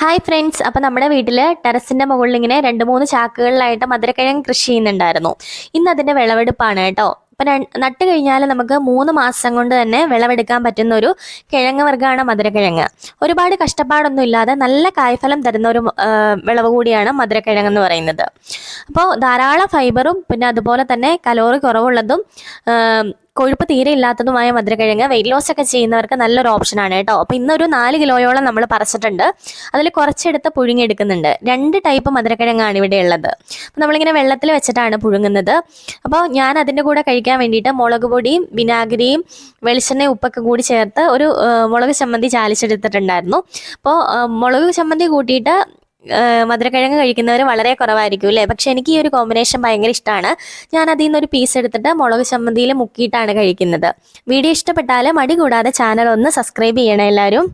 Hi friends, അപ്പോൾ നമ്മുടെ വീട്ടിൽ ടെറസിൻ്റെ മുകളിൽ ഇങ്ങനെ 2-3 ചാക്കുകളിലായിട്ട് മധുരക്കിഴങ്ങ് കൃഷി ചെയ്യുന്നുണ്ടായിരുന്നു. ഇന്ന് അതിൻ്റെ വിളവെടുപ്പാണ് കേട്ടോ. അപ്പം നട്ട് കഴിഞ്ഞാൽ നമുക്ക് 3 മാസം കൊണ്ട് തന്നെ വിളവെടുക്കാൻ പറ്റുന്ന ഒരു കിഴങ്ങ് വർഗ്ഗമാണ് മധുരക്കിഴങ്ങ്. ഒരുപാട് കഷ്ടപ്പാടൊന്നും ഇല്ലാതെ നല്ല കായ്ഫലം തരുന്ന ഒരു വിളവ് കൂടിയാണ് മധുരക്കിഴങ്ങ് എന്ന് പറയുന്നത്. അപ്പോൾ ധാരാളം ഫൈബറും പിന്നെ അതുപോലെ തന്നെ കലോറി കുറവുള്ളതും കൊഴുപ്പ് തീരെ ഇല്ലാത്തതുമായ മധുരക്കിഴങ്ങ് വെയിറ്റ് ലോസ് ഒക്കെ ചെയ്യുന്നവർക്ക് നല്ലൊരു ഓപ്ഷനാണ് കേട്ടോ. അപ്പോൾ ഇന്നൊരു 4 കിലോയോളം നമ്മൾ പറിച്ചിട്ടുണ്ട്. അതിൽ കുറച്ചെടുത്ത് പുഴുങ്ങിയെടുക്കുന്നുണ്ട്. 2 ടൈപ്പ് മധുരക്കിഴങ്ങാണ് ഇവിടെ ഉള്ളത്. അപ്പോൾ നമ്മളിങ്ങനെ വെള്ളത്തിൽ വെച്ചിട്ടാണ് പുഴുങ്ങുന്നത്. അപ്പോൾ ഞാൻ അതിൻ്റെ കൂടെ കഴിക്കാൻ വേണ്ടിയിട്ട് മുളക് പൊടിയും വിനാഗിരിയും വെളിച്ചെണ്ണയും ഉപ്പൊക്കെ കൂടി ചേർത്ത് ഒരു മുളക് ചമ്മന്തി ചാലിച്ചെടുത്തിട്ടുണ്ടായിരുന്നു. അപ്പോൾ മുളക് ചമ്മന്തി കൂട്ടിയിട്ട് മധുരക്കിഴങ്ങ് കഴിക്കുന്നവർ വളരെ കുറവായിരിക്കും അല്ലേ. പക്ഷെ എനിക്ക് ഈ ഒരു കോമ്പിനേഷൻ ഭയങ്കര ഇഷ്ടമാണ്. ഞാൻ അതിൽ നിന്നൊരു പീസ് എടുത്തിട്ട് മുളക് ചമ്മന്തിയിൽ മുക്കിയിട്ടാണ് കഴിക്കുന്നത്. വീഡിയോ ഇഷ്ടപ്പെട്ടാൽ മടി കൂടാതെ ചാനൽ ഒന്ന് സബ്സ്ക്രൈബ് ചെയ്യണം എല്ലാവരും.